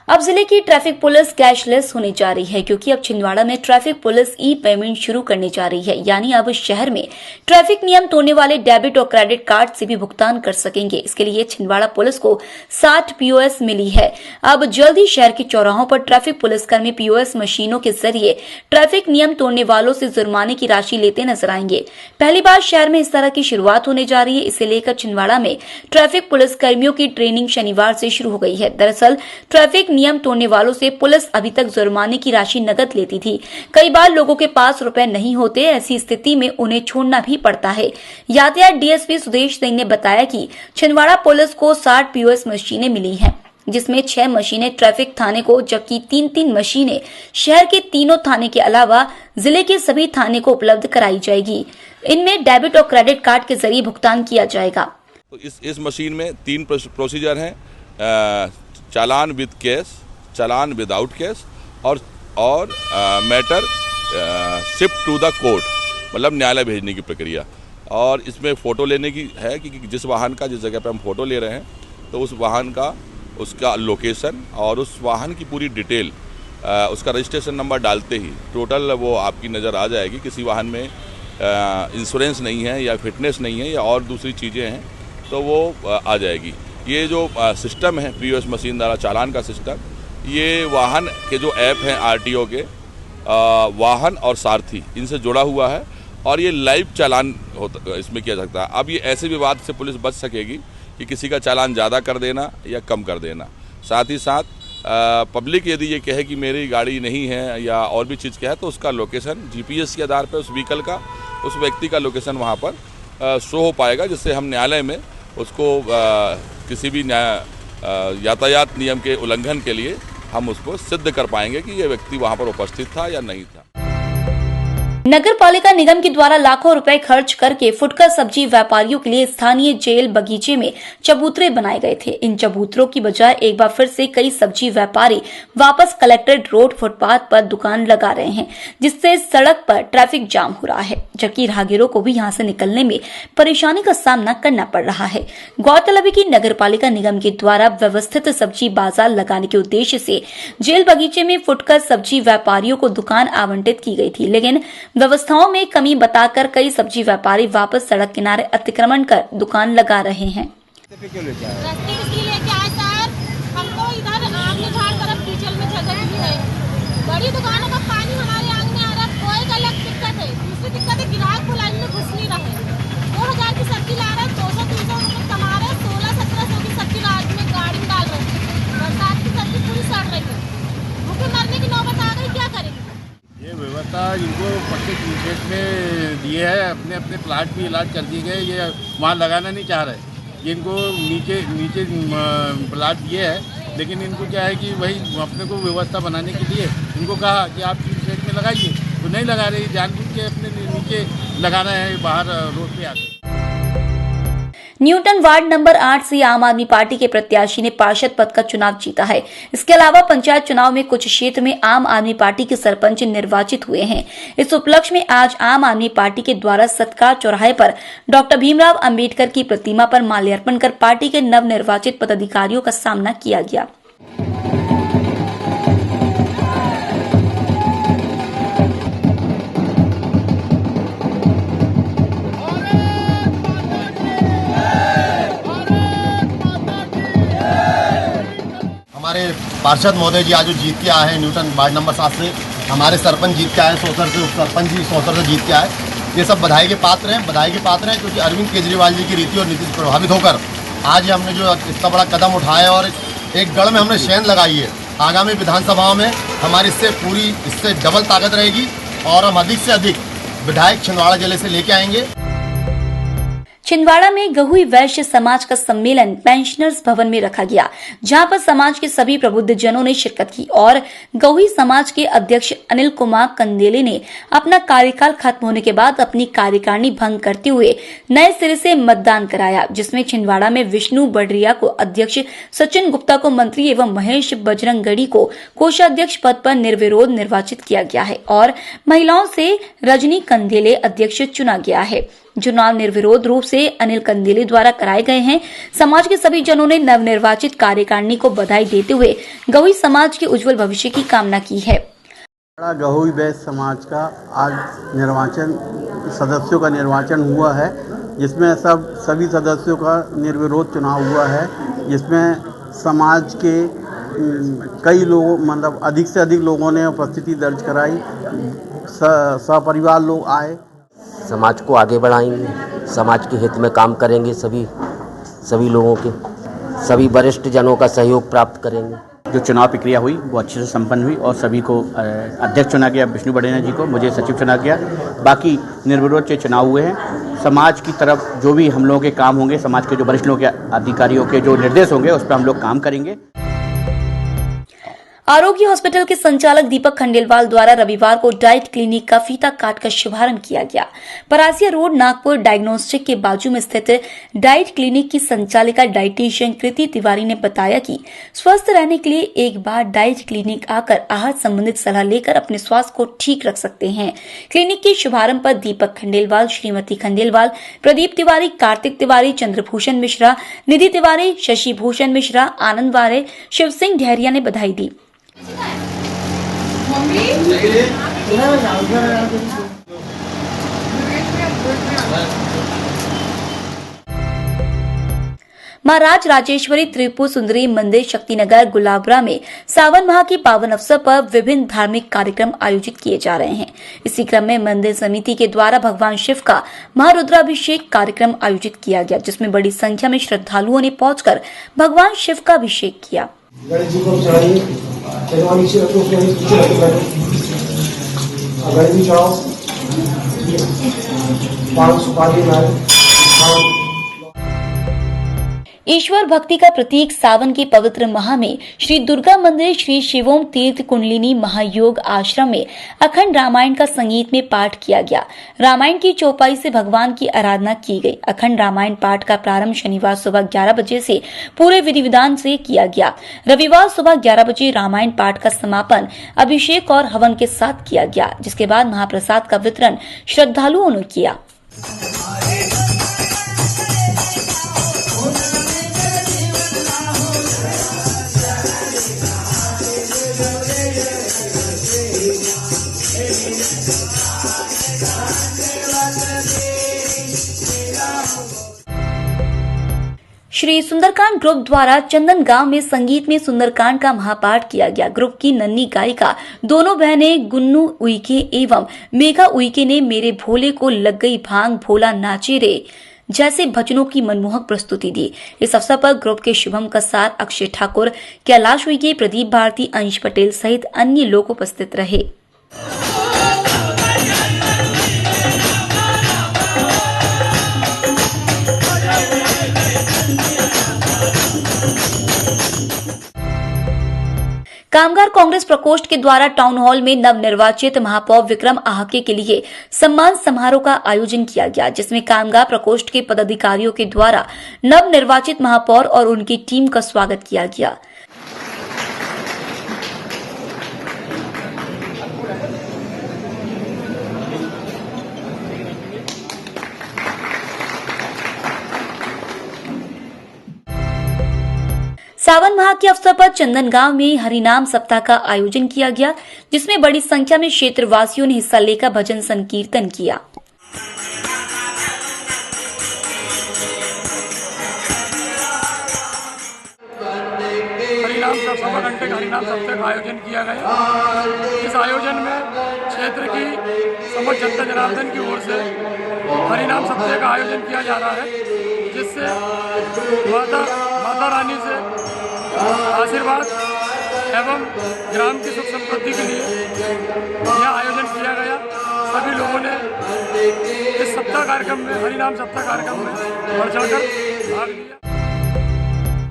अब जिले की ट्रैफिक पुलिस कैशलेस होने जा रही है, क्योंकि अब छिंदवाड़ा में ट्रैफिक पुलिस ई पेमेंट शुरू करने जा रही है। यानी अब शहर में ट्रैफिक नियम तोड़ने वाले डेबिट और क्रेडिट कार्ड से भी भुगतान कर सकेंगे। इसके लिए छिंदवाड़ा पुलिस को 60 पीओएस मिली है। अब जल्द ही शहर के चौराहों पर ट्रैफिक पुलिसकर्मी पीओएस मशीनों के जरिए ट्रैफिक नियम तोड़ने वालों से जुर्माने की राशि लेते नजर आएंगे। पहली बार शहर में इस तरह की शुरुआत होने जा रही है। इसे लेकर छिंदवाड़ा में ट्रैफिक पुलिसकर्मियों की ट्रेनिंग शनिवार से शुरू हो गई है। दरअसल ट्रैफिक नियम तोड़ने वालों से पुलिस अभी तक जुर्माने की राशि नकद लेती थी। कई बार लोगों के पास रुपए नहीं होते, ऐसी स्थिति में उन्हें छोड़ना भी पड़ता है। यातायात डीएसपी सुदेश सिंह ने बताया कि छिंदवाड़ा पुलिस को 60 पीओएस मशीनें मिली हैं, जिसमें 6 मशीनें ट्रैफिक थाने को, जबकि 3-3 मशीनें शहर के तीनों थाने के अलावा जिले के सभी थाने को उपलब्ध कराई जाएगी। इनमें डेबिट और क्रेडिट कार्ड के जरिए भुगतान किया जाएगा। तो इस मशीन में 3 प्रोसीजर हैं, challan with cash, challan without cash और matter shift to the court, मतलब न्यायालय भेजने की प्रक्रिया। और इसमें फ़ोटो लेने की है कि जिस वाहन का, जिस जगह पे हम फ़ोटो ले रहे हैं, तो उस वाहन का, उसका लोकेशन और उस वाहन की पूरी डिटेल, उसका रजिस्ट्रेशन नंबर डालते ही टोटल वो आपकी नज़र आ जाएगी। किसी वाहन में इंश्योरेंस नहीं है या फिटनेस नहीं है या और दूसरी चीज़ें हैं तो वो आ जाएगी। ये जो सिस्टम है पीओएस मशीन द्वारा चालान का सिस्टम, ये वाहन के जो ऐप हैं आरटीओ के, वाहन और सारथी, इनसे जुड़ा हुआ है और ये लाइव चालान होता इसमें किया सकता है। अब ये ऐसे विवाद से पुलिस बच सकेगी कि किसी का चालान ज़्यादा कर देना या कम कर देना। साथ ही साथ पब्लिक यदि ये कहे कि मेरी गाड़ी नहीं है या और भी चीज़ क्या है, तो उसका लोकेशन जीपीएस के आधार पर उस व्हीकल का, उस व्यक्ति का लोकेशन वहाँ पर शो हो पाएगा, जिससे हम न्यायालय में उसको किसी भी यातायात नियम के उल्लंघन के लिए हम उसको सिद्ध कर पाएंगे कि ये व्यक्ति वहाँ पर उपस्थित था या नहीं था। नगर पालिका निगम के द्वारा लाखों रुपए खर्च करके फुटकर सब्जी व्यापारियों के लिए स्थानीय जेल बगीचे में चबूतरे बनाए गए थे। इन चबूतरों की बजाय एक बार फिर से कई सब्जी व्यापारी वापस कलेक्ट्रेट रोड फुटपाथ पर दुकान लगा रहे हैं, जिससे सड़क पर ट्रैफिक जाम हो रहा है, जबकि राहगीरों को भी यहां से निकलने में परेशानी का सामना करना पड़ रहा है। गौरतलब है कि नगर पालिका निगम के द्वारा व्यवस्थित सब्जी बाजार लगाने के उद्देश्य से जेल बगीचे में फुटकर सब्जी व्यापारियों को दुकान आवंटित की गई थी, लेकिन व्यवस्थाओं में कमी बताकर कई सब्जी व्यापारी वापस सड़क किनारे अतिक्रमण कर दुकान लगा रहे हैं। हमको इधर आमने झाड़ तरफ कीचड़ में जगह नहीं है, बड़ी दुकानों का पानी हमारे आंगन में आ रहा, कोई गलत दिक्कत है। दूसरी दिक्कत है, ग्राहक को लाइन में घुस नहीं रहे। 2000 की सब्जी ला रहे, 200-300 रुपए कमा रहे, 1600-1700 की सब्जी रात में गाड़ी में डाल रहे हैं। बरसात की सब्जी पूरी सड़ रही है, भूखे मरने की नौबत आ गई, क्या करेंगे? ये व्यवस्था इनको प्रत्येक विशेष में दिए है, अपने अपने प्लाट भी इलाज कर दिए गए। ये वहाँ लगाना नहीं चाह रहे, ये इनको नीचे प्लाट दिए है, लेकिन इनको क्या है कि वही अपने को व्यवस्था बनाने के लिए इनको कहा कि आप विशेष में लगाइए, तो नहीं लगा रही, जानबूझ के अपने नीचे लगाना है बाहर रोड पे आके। न्यूटन वार्ड नंबर 8 से आम आदमी पार्टी के प्रत्याशी ने पार्षद पद का चुनाव जीता है। इसके अलावा पंचायत चुनाव में कुछ क्षेत्र में आम आदमी पार्टी के सरपंच निर्वाचित हुए हैं। इस उपलक्ष्य में आज आम आदमी पार्टी के द्वारा सत्कार चौराहे पर डॉक्टर भीमराव अंबेडकर की प्रतिमा पर माल्यार्पण कर पार्टी के नवनिर्वाचित पदाधिकारियों का सामना किया गया। हमारे पार्षद महोदय जी आज जीत के आए हैं न्यूटन वार्ड नंबर 7 से, हमारे सरपंच जीत के आए सोतर से, सरपंच जी सोतर से जीत के आए। ये सब बधाई के पात्र हैं क्योंकि अरविंद केजरीवाल जी की रीति और नीति से प्रभावित होकर आज हमने जो इतना बड़ा कदम उठाया और एक गढ़ में हमने शेंद लगाई है। आगामी विधानसभाओं में हमारी इससे डबल ताकत रहेगी और हम अधिक से अधिक विधायक छिंदवाड़ा जिले से लेके आएंगे। छिंदवाड़ा में गहुई वैश्य समाज का सम्मेलन पेंशनर्स भवन में रखा गया, जहां पर समाज के सभी प्रबुद्ध जनों ने शिरकत की और गहुई समाज के अध्यक्ष अनिल कुमार कंदेले ने अपना कार्यकाल खत्म होने के बाद अपनी कार्यकारिणी भंग करते हुए नए सिरे से मतदान कराया, जिसमें छिंदवाड़ा में विष्णु बडरिया को अध्यक्ष, सचिन गुप्ता को मंत्री एवं महेश बजरंगगढ़ी को कोषाध्यक्ष पद पर निर्विरोध निर्वाचित किया गया है और महिलाओं से रजनी कंदेले अध्यक्ष चुना गया है। चुनाव निर्विरोध रूप से अनिल कंदीले द्वारा कराए गए हैं। समाज के सभी जनों ने नवनिर्वाचित कार्यकारिणी को बधाई देते हुए गवई समाज के उज्जवल भविष्य की कामना की है। गवई वैश्य समाज का आज सदस्यों का निर्वाचन हुआ है, जिसमें सभी सदस्यों का निर्विरोध चुनाव हुआ है, जिसमें समाज के कई लोगों मतलब अधिक से अधिक लोगों ने उपस्थिति दर्ज कराई। सपरिवार लोग आए। समाज को आगे बढ़ाएंगे, समाज के हित में काम करेंगे, सभी लोगों के सभी वरिष्ठ जनों का सहयोग प्राप्त करेंगे। जो चुनाव प्रक्रिया हुई वो अच्छे से संपन्न हुई और सभी को अध्यक्ष चुना गया, विष्णु बड़ेना जी को, मुझे सचिव चुना गया। बाकी निर्विरोध से चुनाव हुए हैं। समाज की तरफ जो भी हम लोगों के काम होंगे, समाज के जो वरिष्ठ लोगों के अधिकारियों के जो निर्देश होंगे उस पर हम लोग काम करेंगे। आरोग्य हॉस्पिटल के संचालक दीपक खंडेलवाल द्वारा रविवार को डाइट क्लिनिक का फीता काटकर शुभारंभ किया गया। परासिया रोड नागपुर डायग्नोस्टिक के बाजू में स्थित डाइट क्लिनिक की संचालिका डाइटिशियन कृति तिवारी ने बताया कि स्वस्थ रहने के लिए एक बार डाइट क्लिनिक आकर आहार संबंधित सलाह लेकर अपने स्वास्थ्य को ठीक रख सकते हैं। क्लिनिक के शुभारंभ पर दीपक खंडेलवाल, श्रीमती खंडेलवाल, प्रदीप तिवारी, कार्तिक तिवारी, चंद्रभूषण मिश्रा, निधि तिवारी, शशि भूषण मिश्रा, आनंद वारे, शिव सिंह ढेरिया ने बधाई दी। महाराज राजेश्वरी त्रिपुर सुंदरी मंदिर शक्तिनगर गुलाबरा में सावन माह के पावन अवसर पर विभिन्न धार्मिक कार्यक्रम आयोजित किए जा रहे हैं। इसी क्रम में मंदिर समिति के द्वारा भगवान शिव का महारुद्राभिषेक कार्यक्रम आयोजित किया गया, जिसमें बड़ी संख्या में श्रद्धालुओं ने पहुंचकर भगवान शिव का अभिषेक किया। गणेश जी को चढ़ाइए, चलो नीचे रखो, उसके नीचे रखो, गणेश जी चढ़ाओ, पान सुपारी लाए। ईश्वर भक्ति का प्रतीक सावन के पवित्र माह में श्री दुर्गा मंदिर श्री शिवोम तीर्थ कुंडलिनी महायोग आश्रम में अखंड रामायण का संगीत में पाठ किया गया। रामायण की चौपाई से भगवान की आराधना की गई। अखंड रामायण पाठ का प्रारंभ शनिवार सुबह 11 बजे से पूरे विधि विधान से किया गया। रविवार सुबह 11 बजे रामायण पाठ का समापन अभिषेक और हवन के साथ किया गया, जिसके बाद महाप्रसाद का वितरण श्रद्धालुओं ने किया। श्री सुंदरकांड ग्रुप द्वारा चंदन गांव में संगीत में सुंदरकांड का महापाठ किया गया। ग्रुप की नन्ही गायिका दोनों बहनें गुन्नू उइके एवं मेघा उइके ने मेरे भोले को लग गई भांग भोला नाचे रे जैसे भजनों की मनमोहक प्रस्तुति दी। इस अवसर पर ग्रुप के शुभम कसार, अक्षय ठाकुर, कैलाश उइके, प्रदीप भारती, अंश पटेल सहित अन्य लोग उपस्थित रहे। कामगार कांग्रेस प्रकोष्ठ के द्वारा टाउन हॉल में नवनिर्वाचित महापौर विक्रम आहके के लिए सम्मान समारोह का आयोजन किया गया, जिसमें कामगार प्रकोष्ठ के पदाधिकारियों के द्वारा नवनिर्वाचित महापौर और उनकी टीम का स्वागत किया गया। सावन माह के अवसर पर चंदन गांव में हरिनाम सप्ताह का आयोजन किया गया, जिसमें बड़ी संख्या में क्षेत्रवासियों ने हिस्सा लेकर भजन संकीर्तन किया। हरिनाम सप्ताह का आयोजन किया गया। इस आयोजन में क्षेत्र की समस्त जनता जनार्दन की ओर से हरिनाम सप्ताह का आयोजन किया जा रहा है, जिससे माता रानी से आशीर्वाद एवं ग्राम की सुख समृद्धि के लिए यह आयोजन किया गया। सभी लोगों ने इस सप्ताह कार्यक्रम में, हरिनाम सप्ताह कार्यक्रम में बढ़ चढ़कर भाग लिया।